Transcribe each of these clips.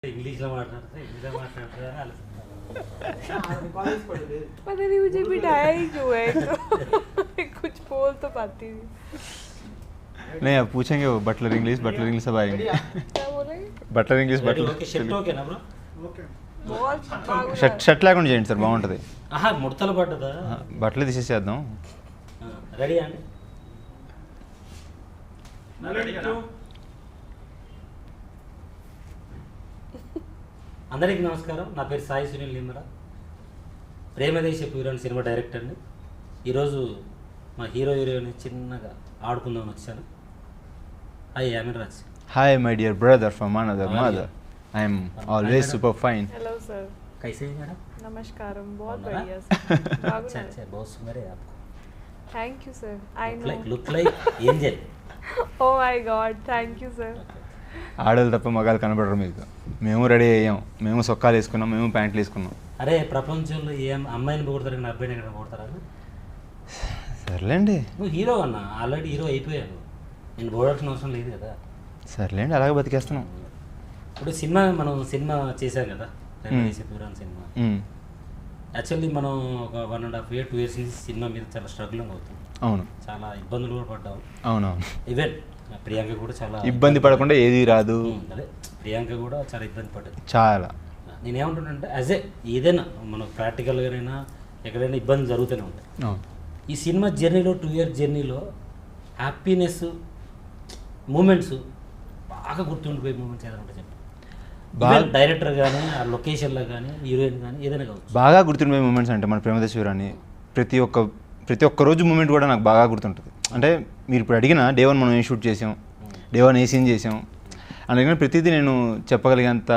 English లో మాట్లాడితే ఇంగ్లీష్లో మాట్లాడతారని ఆలోచిస్తాను. पता नहीं मुझे बिठाया ही क्यों है तो कुछ बोल तो पाती थी. नहीं अब पूछेंगे वो बटलर इंग्लिश सब आएंगे. क्या बोलेंगे? బట్లర్ ఇంగ్లీష్ ఓకే షర్ట్ ఓకేనా బ్రో? बहुत भागुना. షర్ట్ లేకుండా చేయండి సార్ బాగుంటుంది. ఆహా ముడతలు పడ్డదా? బట్టలు తీసేసేద్దాం. రెడీ అండి? అందరికీ నమస్కారం. నా పేరు సాయి సునీల్ నిమ్మరా, ప్రేమదేశ ప్యూరాన్ సినిమా డైరెక్టర్ని. ఈరోజు మా హీరోయిన్ చిన్నగా ఆడుకుందామని వచ్చాను. Hi Ameer Raj. Hi my dear brother from another mother. I am always super fine. Hello sir. कैसे हैं मैडम? नमस्कारम. बहुत होना? बढ़िया सर. अच्छा भागुना. अच्छा, बहुत सुंदर है आपको. Thank you sir. I know. Look like angel. Oh my god, thank you sir. ఆడలు తప్ప మగాలు కనబడరు మీకు. మేము రెడీ అయ్యాం, మేము సొక్కాలు వేసుకున్నాం, మేము ప్యాంట్లు వేసుకున్నాం. అరే ప్రపంచంలో ఏ అమ్మాయిని పొగుడతారు కానీ అబ్బాయిని ఎక్కడ పొగుడతారా? సర్లేండి నువ్వు హీరో అన్న, ఆల్రెడీ హీరో అయిపోయాను. నేను పొగడాల్సిన అవసరం లేదు కదా. సర్లేండి అలాగే బతికేస్తున్నాం. ఇప్పుడు మనం సినిమా చేశాం కదా, పురాణ సినిమా. యాక్చువల్లీ మనం ఒక 1.5 year 2 years నుంచి సినిమా మీద చాలా స్ట్రగులింగ్ అవుతుంది. అవును, చాలా ఇబ్బందులు కూడా పడ్డాం. అవునవును. ఈవెన్ ప్రియాంక కూడా చాలా ఇబ్బంది పడకుండా ఏది రాదు. అదే ప్రియాంక కూడా చాలా ఇబ్బంది పడ్డది. చాలా. నేనేమంటున్నానంటే ఏదైనా మనం ప్రాక్టికల్గానైనా ఎక్కడైనా ఇబ్బంది జరుగుతూనే ఉంటాయి. అవును. ఈ సినిమా జర్నీలో 2 year జర్నీలో హ్యాపీనెస్ మూమెంట్స్ బాగా గుర్తుండిపోయే మూమెంట్స్ ఏదైనా ఉంటాయి చెప్పండి. డైరెక్టర్ కానీ ఆ లొకేషన్లో కానీ హీరోయిన్ కానీ ఏదైనా కావచ్చు. బాగా గుర్తుండిపోయే మూమెంట్స్ అంటే మన ప్రేమదేశూరాన్ని ప్రతి ఒక్క రోజు మూమెంట్ కూడా నాకు బాగా గుర్తుంటుంది. అంటే మీరు ఇప్పుడు అడిగిన డే 1 మనం ఏం షూట్ చేసాం, డే 1 ఏ సీన్ చేసాం అందుకని ప్రతిదీ నేను చెప్పగలిగేంత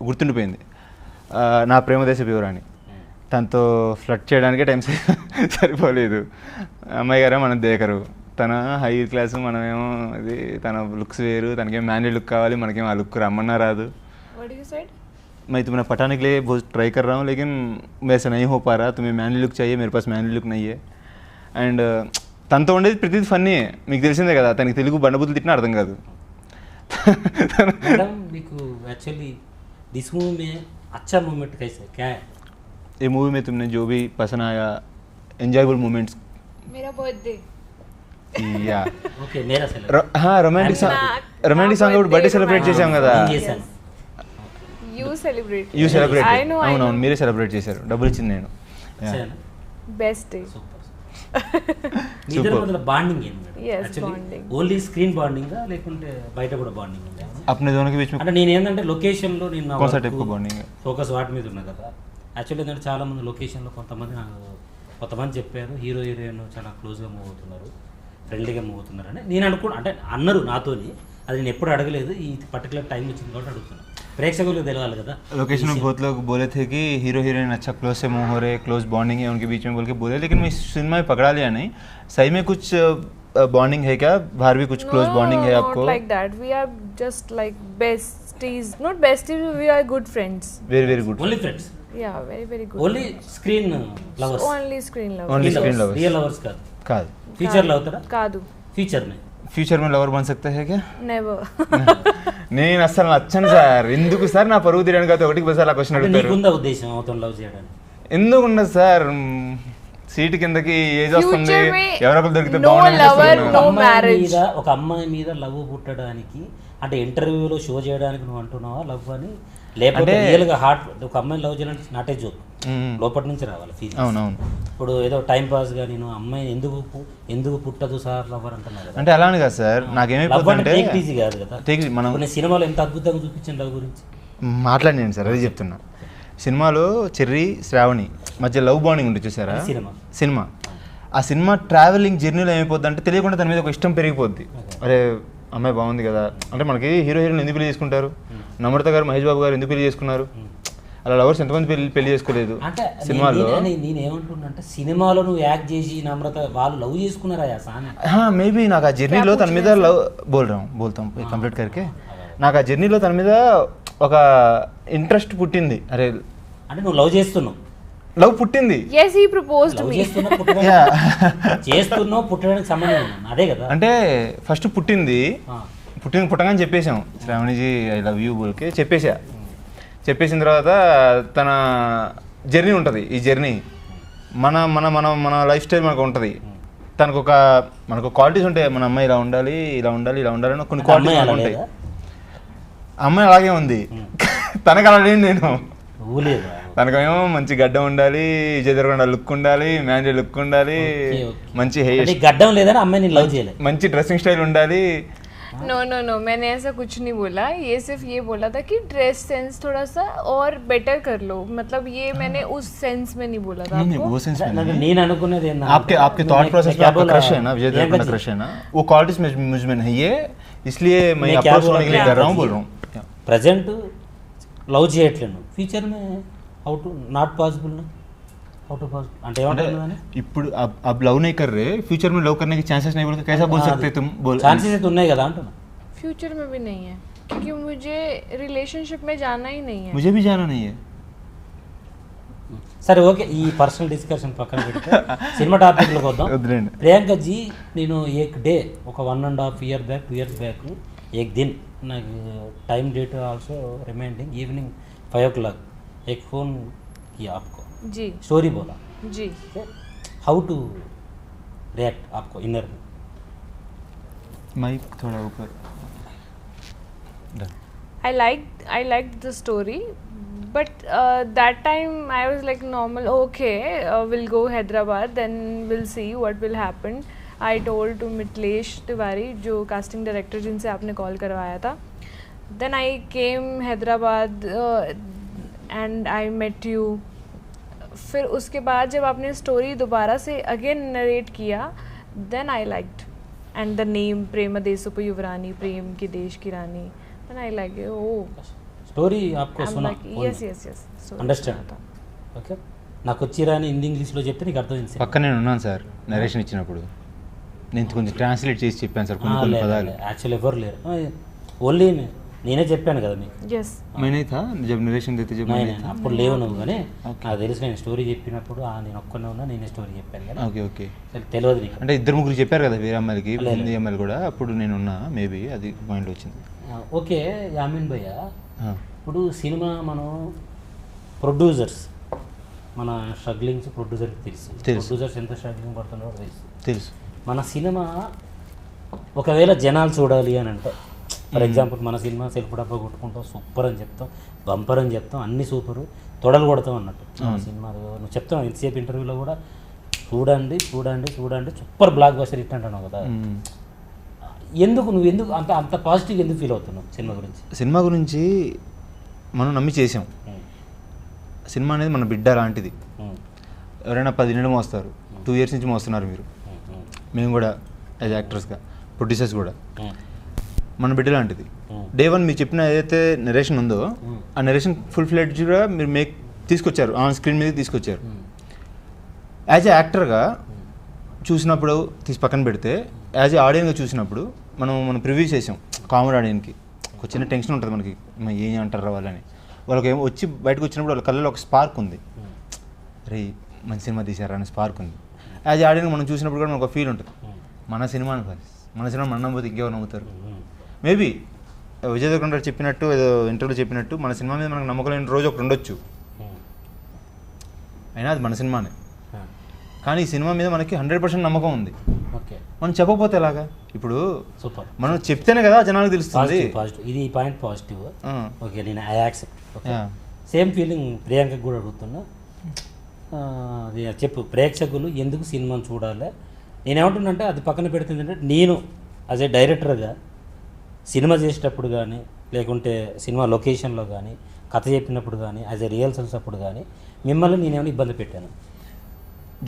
గుర్తుండిపోయింది. నా ప్రేమదేశ ప్యూరాన్ని తనతో ఫ్లర్ట్ చేయడానికే టైం సరిపోలేదు. అమ్మాయి గారే మనం దేకరు, తన హై క్లాసు, మనమేమో అది తన లుక్స్ వేరు, తనకేం మ్యాన్లీ లుక్ కావాలి, మనకేమో ఆ లుక్ రమ్మన్నా రాదు. मैं तुम्हें पटाने के लिए बहुत ट्राई कर रहा हूँ लेकिन वैसे नहीं हो पा रहा, तुम्हें मैनली लुक चाहिए, मेरे पास मैनली लुक नहीं है. అండ్ తనతో ఉండేది ప్రతిదీ ఫన్నీ. మీకు తెలిసిందే కదా, తనకి తెలుగు బండబుద్ధులు తిట్టినా అర్థం కాదు. मैडम మీకు యాక్చుअली दिस मूवी में अच्छा मोमेंट कैसे क्या है? ये मूवी में तुमने जो भी पसंद आया एंजॉयबल मोमेंट्स. मेरा बर्थडे. या ఓకే मेरा सेलिब्रेट. हाँ रोमांटिक సాంగ్ అప్పుడు బర్త్డే సెలబ్రేట్ చేసాం కదా. చేశాను. You celebrate. అవునవును, మీరే సెలబ్రేట్ చేశారు, డబ్బులు ఇచ్చింది నేను. Best day. సూపర్. మీ ఇద్దరి మధ్య బాండింగ్ ఏంది madam? Yes, actually bonding. Only screen బాండింగా లేకుంటే బయట కూడా బాండింగ్ ఉందా? अपने दोनों के बीच में అంటే నేను ఏంటంటే లొకేషన్లో నేను कौन सा टाइप का बॉन्डिंग है? ఫోకస్ వాటి మీద ఉన్నా కదా. యాక్చువల్లీ ఏంటంటే చాలామంది లొకేషన్లో కొంతమంది చెప్పారు హీరో హీరోయిన్ చాలా క్లోజ్గా మూవ్ అవుతున్నారు, ఫ్రెండ్లీగా మూవ్ అవుతున్నారు అని నేను అనుకున్నా. అంటే అన్నారు నాతోని, అది నేను ఎప్పుడు అడగలేదు. ఈ పర్టికులర్ టైం వచ్చింది కాబట్టి అడుగుతున్నాను, ప్రేక్షకులకు తెలియాలి కదా. लोकेशन में बहुत लोग बोले थे कि हीरो हीरोइन अच्छा क्लोज से मूव हो रहे, क्लोज बॉन्डिंग है उनके बीच में बोल के बोले, लेकिन मैं सिनेमा में पकड़ा लिया नहीं. सही में कुछ बॉन्डिंग है क्या? बाहर भी कुछ क्लोज बॉन्डिंग है आपको? Not like that. We are just like besties. Not besties. We are good friends. Very very good. Only friends, Yeah, very very good. Only screen lovers, Only screen lovers. Only screen lovers. Real lovers కాదు. కాదు. ఫ్యూచర్లో అవుతారా? కాదు. Future మే future में lover bun सकते हैं क्या? Never. నేను అసలు నచ్చను సార్. ఎందుకు సార్ నా పరువు తీయడానికి అయితే ఒకటికి బస్ అలా క్వశ్చన్ అంటే అడుగుతారు. నీకుందా ఉద్దేశం అవుతాం లవ్ చేయడానికి? ఎందుకు ఉండదు సార్, సీటు కిందకి ఏజ్ వస్తుంది, Future में ఎవరో ఒకరు దొరికితే no బాగుంటుంది lover, అనిపిస్తుంది. no marriage. ఒక అమ్మాయి మీద లవ్ పుట్టడానికి అంటే ఇంటర్వ్యూలో షో చేయడానికి నువ్వు అంటున్నావా లవ్ అని, లేకపోతే రియల్గా హార్ట్ ఒక అమ్మాయిని లవ్ చేయాలంటే నాటే జోక్ లోపటి నుంచి రావాలి ఫీల్. అవునవును. ఇప్పుడు ఏదో టైం పాస్గా నేను అమ్మాయి ఎందుకు పుట్టదు సార్ లవర్ అంటున్నా కదా. అంటే అలానే కాదు సార్, లవ్ అంటే నాకేమైపోతుందంటే టేక్ ఈజీ కాదు కదా. మనం ఇప్పుడు నేను సినిమాలో ఎంత అద్భుతంగా చూపించాను లవ్ గురించి. మాట్లాడినాను సార్, అది చెప్తున్నా. సినిమాలో చెర్రీ శ్రావణి మధ్య లవ్ బాండింగ్ ఉంటుంది చూసారా, సినిమా ఆ సినిమా ట్రావెలింగ్ జర్నీలో ఏమైపోద్ది అంటే తెలియకుండా తన మీద ఒక ఇష్టం పెరిగిపోద్ది. అరే అమ్మాయి బాగుంది కదా అంటే, మనకి హీరో హీరోయిన్ ఎందుకు పెళ్లి చేసుకుంటారు, నమ్రత గారు మహేష్ బాబు గారు ఎందుకు పెళ్లి చేసుకున్నారు, అలా లవర్స్ ఎంతమంది పెళ్లి చేసుకోలేదు అంటే సినిమాలో. నేనేమంటున్నా అంటే సినిమాలో నువ్వు యాక్ట్ చేసి నమ్రత వాళ్ళు లవ్ చేసుకున్నారా సామె. మేబీ నాకు ఆ జర్నీలో తన మీద లవ్ బోల్తాం కంప్లీట్ కరికే, నాకు ఆ జర్నీలో తన మీద ఒక ఇంట్రెస్ట్ పుట్టింది. అరే అంటే నువ్వు లవ్ చేస్తున్నావు, లవ్ పుట్టింది. Yes, he proposed to me. చేస్తున్నావు పుట్టడానికి సంబంధం ఉంది అదే కదా. అంటే ఫస్ట్ పుట్టింగానే చెప్పేసాం, శ్రావణిజీ ఐ లవ్ యూ బోల్కే చెప్పేసా. చెప్పేసిన తర్వాత తన జర్నీ ఉంటుంది. ఈ జర్నీ మన మన మన మన లైఫ్ స్టైల్ మనకు ఉంటుంది. మనకు క్వాలిటీస్ ఉంటాయి. మన అమ్మాయి ఇలా ఉండాలి ఇలా ఉండాలి ఇలా ఉండాలి అని కొన్ని క్వాలిటీస్ మనకు ఉంటాయి. అమ్మాయి అలాగే ఉంది. తనకు అలా లేని నేను. తనకేమో మంచి గడ్డం ఉండాలి, విజయదుర్గ లుక్ ఉండాలి, మ్యానేజర్ లుక్ ఉండాలి, మంచి హెయిర్ గడ్డం లేదని అమ్మాయిని లవ్ చేయలేదు, మంచి డ్రెస్సింగ్ స్టైల్ ఉండాలి. नो मैंने ऐसा कुछ नहीं बोला. ये सिर्फ ये बोला था कि ड्रेस सेंस थोड़ा सा और बेटर कर लो. मतलब ये मैंने उस सेंस में नहीं बोला था आपको. वो सेंस में నేను అనుకునేది आपके थॉट प्रोसेस में आपका क्रश है ना, विजय देवरकोंडा क्रश है ना, वो क्वालिटीज में मुझ में नहीं है, इसलिए मैं अप्रोच करने के लिए कर रहा हूँ, बोल रहा हूँ. प्रेजेंट లవ్ చేయట్లేను, ఫ్యూచర్ మే హౌ టు నాట్ పాసిబుల్ నా हाउ टू पास అంటే ఏమంటారు ఇప్పుడు अब लव नहीं कर रहे, फ्यूचर में लव करने के चांसेस नहीं बोल के कैसा बोल सकते तुम? बोल चांसेस तो ఉన్నాయి కదా అంటున్నా. फ्यूचर में भी नहीं है क्योंकि मुझे रिलेशनशिप में जाना ही नहीं है. मुझे भी जाना नहीं है. సరే ఓకే, ఈ పర్సనల్ డిస్కషన్ పక్కన పెడితే సినిమా టాపిక్లోకి వద్దాం. ప్రియాంక జీ, నేను ఏక్ డే ఒక 1.5 year బ్యాక్ 2 years బ్యాక్ एक दिन నాకు time date also reminding evening 5 o'clock एक फ़ोन किया आपको जी, स्टोरी बोला जी. हाउ टू रिएक्ट आपको इनर में? माइक थोड़ा ऊपर. I liked the story, but that time I was like normal. Okay, we'll go Hyderabad, then we'll see what will happen. I told to Mithilesh Tiwari जो कास्टिंग डायरेक्टर जिनसे आपने कॉल करवाया था. Then I came Hyderabad and I met you. फिर उसके बाद जब आपने स्टोरी दोबारा से अगेन नरेट किया, then I liked. And the name प्रेम देशोप युवरानी, प्रेम की देश की रानी. Then I like it. Oh, story आपको I'm सुना? like yes. So understand. Okay, నాకు వచ్చిరాని హిందీ ఇంగ్లీష్లో చెప్తే నీకు అర్థమైంది. పక్కన నేను ఉన్నాను సార్ నరేషన్ ఇచ్చినప్పుడు. నేను కొంచెం ట్రాన్స్లేట్ చేసి చెప్పాను సార్ కొన్ని పదాలు. యాక్చువల్ ఎవరు లేరు, ఓన్లీ నేనే చెప్పాను కదా మీకు. yes. मैंने था जब नरेशन देते जब मैंने था. అప్పుడు లేవు నువ్వు, కానీ నాకు తెలుసు నేను స్టోరీ చెప్పినప్పుడు నేను ఒక్కనే ఉన్నా, నేనే స్టోరీ చెప్పాను కదా. ఓకే ఓకే, తెలియదు నీకు అంటే ఇద్దరు ముగ్గురు చెప్పారు కదా వేరే అమ్మాయిలకి, హిందీ అమ్మాయిలు కూడా. అప్పుడు నేను ఉన్నా, మేబీ అది పాయింట్ వచ్చింది. ఓకే యామిన్ భయ్య, ఇప్పుడు సినిమా మనం ప్రొడ్యూసర్స్ మన స్ట్రగ్లింగ్స్ ప్రొడ్యూసర్కి తెలుసు. ప్రొడ్యూసర్స్ ఎంత స్ట్రగ్లింగ్ పడుతున్నారో తెలుసు. మన సినిమా ఒకవేళ జనాలు చూడాలి అని అంటే, ఫర్ ఎగ్జాంపుల్ మన సినిమా సెల్ఫ్ డబ్బా కొట్టుకుంటాం, సూపర్ అని చెప్తాం, బంపర్ అని చెప్తాం, అన్ని సూపరు, తొడలు కొడతాం అన్నట్టు. సినిమా నువ్వు చెప్తాం ఎంతసేపు ఇంటర్వ్యూలో కూడా, చూడండి సూపర్ బ్లాక్ బస్టర్ హిట్ అంటున్నావు కదా. నువ్వు ఎందుకు అంత పాజిటివ్ ఎందుకు ఫీల్ అవుతున్నావు సినిమా గురించి? మనం నమ్మి చేసాం. సినిమా అనేది మన బిడ్డ లాంటిది. ఎవరైనా 10 నెలలు మోస్తారు, 2 years నుంచి మోస్తున్నారు మీరు, మేము కూడా యాజ్ యాక్టర్స్గా, ప్రొడ్యూసర్స్ కూడా. మన బిడ్డ లాంటిది. డే 1 మీరు చెప్పిన ఏదైతే నరేషన్ ఉందో, ఆ నరేషన్ ఫుల్ ఫ్లెడ్జ్గా మీరు తీసుకొచ్చారు, ఆన్ స్క్రీన్ మీద తీసుకొచ్చారు. యాజ్ ఏ యాక్టర్గా చూసినప్పుడు తీసి పక్కన పెడితే, యాజ్ ఏ ఆడియన్గా చూసినప్పుడు మనం ప్రివ్యూ చేసాం కామన్ ఆడియన్కి. ఒక చిన్న టెన్షన్ ఉంటుంది మనకి, ఏం అంటారు వాళ్ళని. వాళ్ళకి ఏమో వచ్చి బయటకు వచ్చినప్పుడు వాళ్ళ కళ్ళలో ఒక స్పార్క్ ఉంది, రే మంచి సినిమా తీసారా అనే స్పార్క్ ఉంది. యాజ్ ఏ ఆడియన్గా మనం చూసినప్పుడు కూడా మనకు ఒక ఫీల్ ఉంటుంది, మన సినిమా మన నమ్మకపోతే ఇంకెవరు నమ్ముతారు. మేబీ విజయ్ దేవరకొండ చెప్పినట్టు, ఏదో ఇంటర్వ్యూలో చెప్పినట్టు, మన సినిమా మీద మనకు నమ్మకం లేని రోజు ఒకటి ఉండొచ్చు, అయినా అది మన సినిమానే. కానీ ఈ సినిమా మీద మనకి 100% నమ్మకం ఉంది. మనం చెప్పకపోతే ఎలాగా? ఇప్పుడు మనం చెప్తేనే కదా జనాలకు తెలుస్తుంది. ఇది పాయింట్ పాజిటివ్. ఓకే, నేను ఐ యాక్సెప్ట్. సేమ్ ఫీలింగ్ ప్రియాంకకు కూడా అడుగుతున్నా. చెప్పు, ప్రేక్షకులు ఎందుకు సినిమాను చూడాలి? నేనేమంటున్నానంటే, అది పక్కన పెడుతుందంటే, నేను యాజ్ ఏ డైరెక్టర్గా సినిమా చేసేటప్పుడు కానీ, లేకుంటే సినిమా లొకేషన్లో కానీ, కథ చెప్పినప్పుడు కానీ, యాజ్ ఏ రిహర్సల్స్ అప్పుడు కానీ మిమ్మల్ని నేనేమైనా ఇబ్బంది పెట్టాను?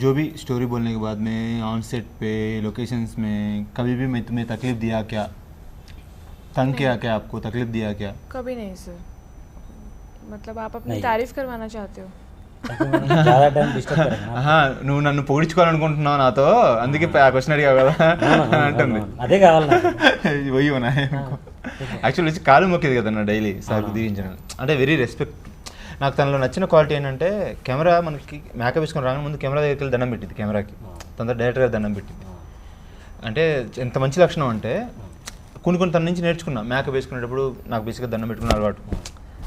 जो भी स्टोरी बोलने के बाद में ऑन सेट पे लोकेशंस में कभी भी मैं तुम्हें तकलीफ दिया क्या, तंग किया क्या, आपको तकलीफ दिया क्या? कभी नहीं सर. मतलब आप अपनी तारीफ करवाना चाहते हो? నువ్వు నన్ను పొగిడించుకోవాలనుకుంటున్నావు నాతో, అందుకే ఆ క్వశ్చన్ అడిగావు కదా అంటుంది. అదే కావాలి పోయినా యాక్చువల్ వచ్చి కాలు మొక్కేది కదా నా డైలీ సార్ దీవించడం. అంటే వెరీ రెస్పెక్ట్. నాకు తనలో నచ్చిన క్వాలిటీ ఏంటంటే, కెమెరా మనకి మేకప్ వేసుకొని రాగానే ముందు కెమెరా దగ్గరికి వెళ్ళి దండం పెట్టింది, కెమెరాకి తన డైరెక్టర్ గారు దండం పెట్టింది. అంటే ఎంత మంచి లక్షణం అంటే, కొన్ని తన నుంచి నేర్చుకున్నా. మేకప్ వేసుకునేటప్పుడు నాకు బేసిక్గా దండం పెట్టుకున్న అలవాటు,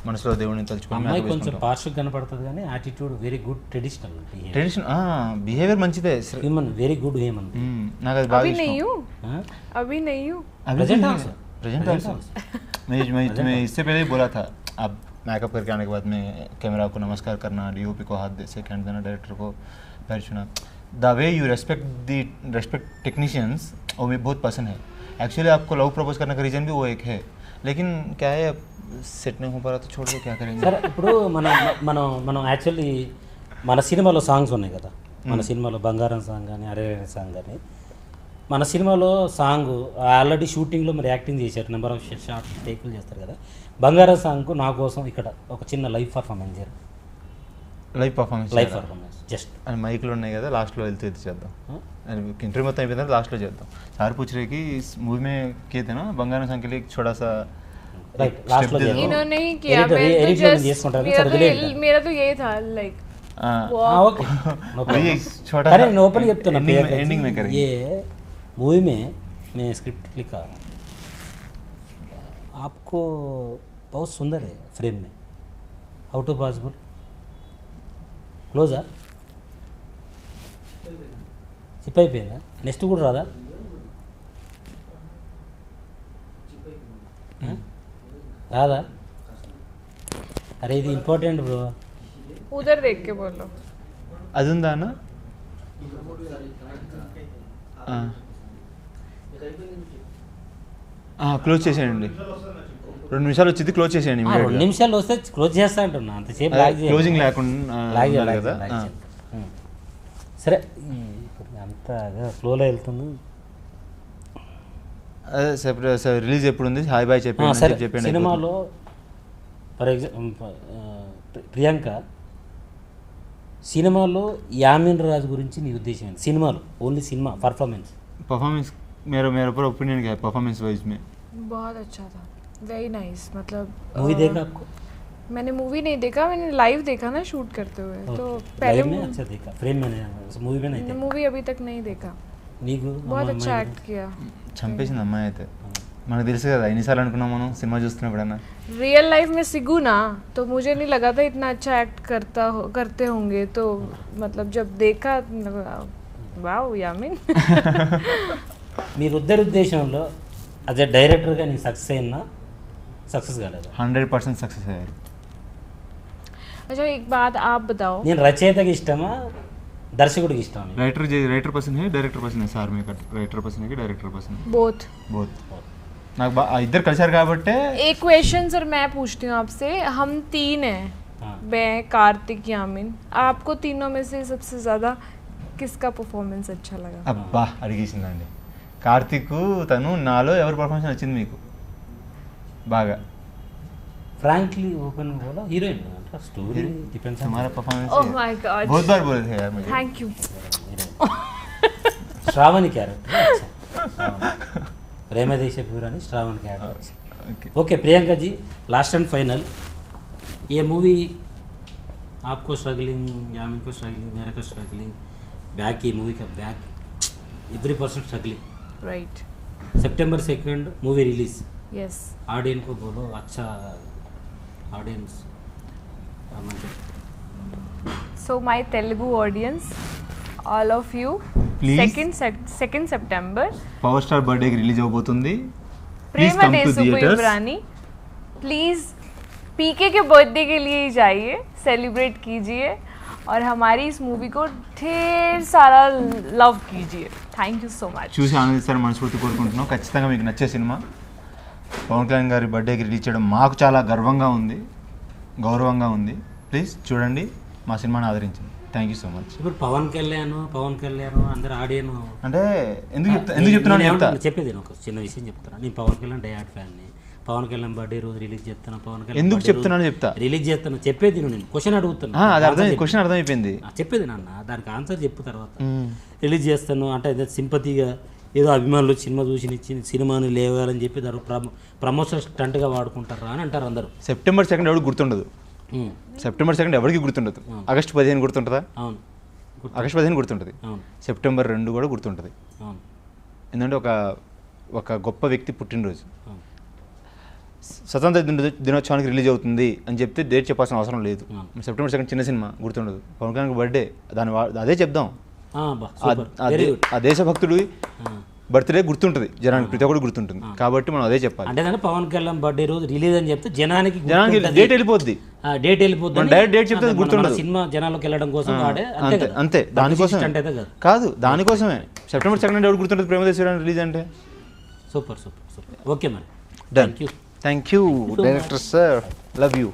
మనసులో దేవుడిని తలుచుకొని అమ్మాయి కొంచెం పార్షల్ కనపడుతుంది కానీ attitude very good traditional tradition behaviour మంచిదే. Human very good Hemanth. నాకు అది బాగా अभी इष्ट नहीं हूँ अभी नहीं हूँ Present also. प्रेजेंट ऑल्सो मैं इससे पहले ही बोला था आप मेकअप करके आने के बाद में कैमरा को नमस्कार करना, डीओपी को हाथ से कैंड देना, डायरेक्टर को पैर छूना, the way you respect technicians वो मुझे बहुत पसंद है. एक्चुअली आपको लव प्रपोज करने का रीज़न भी वो एक है, लेकिन क्या है सेट नहीं हो पा रहा तो छोड़ दो, क्या करेंगे. సరే ఇప్పుడు మనం యాక్చువల్లీ మన సినిమాలో సాంగ్స్ ఉన్నాయి కదా, మన సినిమాలో బంగారం సాంగ్ కానీ అరే సాంగ్ కానీ, మన సినిమాలో సాంగ్ ఆల్రెడీ షూటింగ్లో మరి యాక్టింగ్ చేశారు, నెంబర్ ఆఫ్ షార్ట్ టేకులు చేస్తారు కదా. బంగారం సాంగ్కు నా కోసం ఇక్కడ ఒక చిన్న లైవ్ పర్ఫార్మెన్స్ చేయాలి. లైవ్ పర్ఫార్మెన్స్ జస్ట్ అని మైక్లో ఉన్నాయి కదా, లాస్ట్లో వెళ్తే ఇది చేద్దాం. इंटरव्यू మొత్తం అయిపోయిన తర్వాత లాస్ట్లో చేద్దాం. సార్ పూछ रहे कि इस मूवी में किए थे ना बंगारा सांग के लिए छोटा सा రైట్ లాస్ట్లో इन्होंने ही किया. मेरा तो यही था लाइक ఓకే ये छोटा अरे मैं ओपन చెప్తున్నా एंडिंग में करेंगे. ये मूवी में मैं स्क्रिप्ट लिखा, आपको बहुत सुंदर है फ्रेम में, how to possible closer chip అయిపోయిందా, నెక్స్ట్ కూడా రాదా? రాదా? అరే ఇది ఇంపార్టెంట్ బ్రో. उधर देख के बोलो. అది ఉందా అన్న? క్లోజ్ చేసేయండి, 2 నిమిషాలు వచ్చింది, క్లోజ్ చేసేయండి. 2 నిమిషాలు వస్తే క్లోజ్ చేస్తా అంటున్నా, అంతసేపు క్లోజింగ్ లేకుండా కదా. సరే అంతా ఫ్లోలో వెళ్తుంది. అదే రిలీజ్ ఎప్పుడు ఉంది, హాయ్ బాయ్ చెప్పండి. సినిమాలో ఫర్ ఎగ్జాంపుల్ ప్రియాంక, సినిమాలో యామిన్ రాజు గురించి నీ ఉద్దేశం ఏంటి? సినిమాలో ఓన్లీ సినిమా परफॉर्मेंस मेरा पूरा ओपिनियन क्या है परफॉर्मेंस वाइज में? बहुत अच्छा था, वेरी नाइस. मतलब मूवी देखा आपको? मैंने मूवी नहीं देखा, मैंने लाइव देखा ना शूट करते हुए. तो पहले में अच्छा देखा, फ्रेम में नहीं, मूवी में नहीं देखा. मूवी अभी तक नहीं देखा. నీకు बहुत अच्छा एक्ट किया. చంపేసింది అమ్మాయి అయితే. మనకు తెలుసు కదా ఎన్నిసార్లు అనుకున్నాం మనం సినిమా చూస్తున్నప్పుడైనా. रियल लाइफ में सिगू ना तो मुझे नहीं लगा था इतना अच्छा एक्ट करते होंगे. तो मतलब जब देखा वाओ यामिन. మీరిద్దరి ఉద్దేశంలో అదే డైరెక్టర్గా నేను సక్సెస్ కాలేదు? 100% సక్సెస్ అయ్యారు. अच्छा एक बात आप बताओ, నేను రచయితకి ఇష్టమా దర్శకుడికి ఇష్టమా? राइटर पसंद है, डायरेक्टर पसंद है. సార్ మీకు రైటర్ పసంद है कि डायरेक्टर पसंद है? बोथ. నాకు ఇద్దరు కలిసారు కాబట్టి. एक क्वेश्चन सर मैं पूछती हूँ आपसे, हम 3 हैं, मैं कार्तिक यामिन, आपको तीनों में से सबसे ज़्यादा किसका परफॉर्मेंस अच्छा लगा? అబ్బా అడిగేసిందండి. కార్తిక్ తను నాలో ఎవరి పర్ఫార్మెన్స్ నచ్చింది మీకు బాగా? फ्रैंकली ओपन बोला हीरोइन स्टोरी डिपेंड्स हमारा परफॉर्मेंस. ओह माय गॉड, बहुत बार बोले थे यार मुझे. Thank you. श्रावणी कैरेक्टर प्रेमदेश पूरानी Shravan character. Okay Priyanka ji, last and final, ये मूवी आपको स्ट्रगलिंग, यामिन को स्ट्रगलिंग, मेरे को स्ट्रगलिंग, बैक की मूवी का back every% struggling. Right. September 2 movie release. Yes. Audience को बोलो अच्छा audience. So my Telugu audience, all of you, Please. 2nd September power star birthday కి రిలీజ్ అవబోతుంది. प्रेम देशु इब्रानी, प्लीज पीके के बर्थडे के लिए ही जाइए, सेलिब्रेट कीजिए और हमारी इस मूवी को ढेर सारा लव कीजिए. Thank you so much. చూసి ఆనందిస్తారని మనస్ఫూర్తి కోరుకుంటున్నాం. ఖచ్చితంగా మీకు నచ్చే సినిమా. పవన్ కళ్యాణ్ గారి బర్త్డేకి రిలీజ్ చేయడం మాకు చాలా గర్వంగా ఉంది, గౌరవంగా ఉంది. ప్లీజ్ చూడండి, మా సినిమాని ఆదరించండి. Thank you so much. ఇప్పుడు పవన్ కళ్యాణ్ అందరు ఆడియన్ అంటే ఎందుకు చెప్తున్నాను చెప్పేది నేను ఒక చిన్న విషయం చెప్తాను. నేను పవన్ కళ్యాణ్ డయాడ్ ఫ్యాన్ని. పవన్ కళ్యాణ్ బర్త్డే రోజు రిలీజ్ చేస్తాను, పవన్ కళ్యాణ్ ఎందుకు చెప్తున్నాను చెప్తా. రిలీజ్ చేస్తాను చెప్పేది నేను క్వశ్చన్ అడుగుతాను. క్వశ్చన్ అర్థమైపోయింది చెప్పేది నాన్న, దానికి ఆన్సర్ చెప్పు తర్వాత. రిలీజ్ చేస్తాను అంటే అదే సింపతిగా ఏదో అభిమానులు సినిమా చూసి సినిమాని లేవాలని చెప్పి దాని ప్రమోషన్ స్టంట్గా వాడుకుంటారా అని అంటారు అందరూ. September 2 ఎవరికి గుర్తుండదు. September 2 ఎవరికి గుర్తుండదు. August 15 గుర్తుంటుందా? అవును, August 15 గుర్తుంటుంది. September 2 కూడా గుర్తుంటుంది. ఎందుకంటే ఒక గొప్ప వ్యక్తి పుట్టినరోజు. స్వతంత్ర దినోత్సవానికి రిలీజ్ అవుతుంది అని చెప్తే డేట్ చెప్పాల్సిన అవసరం లేదు. సెప్టెంబర్ 2 చిన్న సినిమా గుర్తుండదు, పవన్ కళ్యాణ్ బర్త్డే, అదే చెప్దాం. ఆ దేశభక్తుడు బర్త్డే గుర్తుంటుంది జనానికి, ప్రతి ఒక్కరు గుర్తుంటుంది, కాబట్టి మనం అదే చెప్పాలి. అంటే పవన్ కళ్యాణ్ బర్త్డే రోజు రిలీజ్ అని చెప్తే జనానికి డేట్ వెళ్ళిపోద్ది, డేట్ వెళ్ళిపోద్ది, డైరెక్ట్ డేట్ చెప్తే గుర్తుండదు. సినిమా జనాల్లోకి వెళ్ళడం కోసం అంతే, దానికోసం కాదు, దానికోసమే. సెప్టెంబర్ 2 ఎవరు గుర్తుంటుంది ప్రేమదేశం రిలీజ్ అంటే? Super super super. ఓకే మరి, done. Thank you director sir, love you.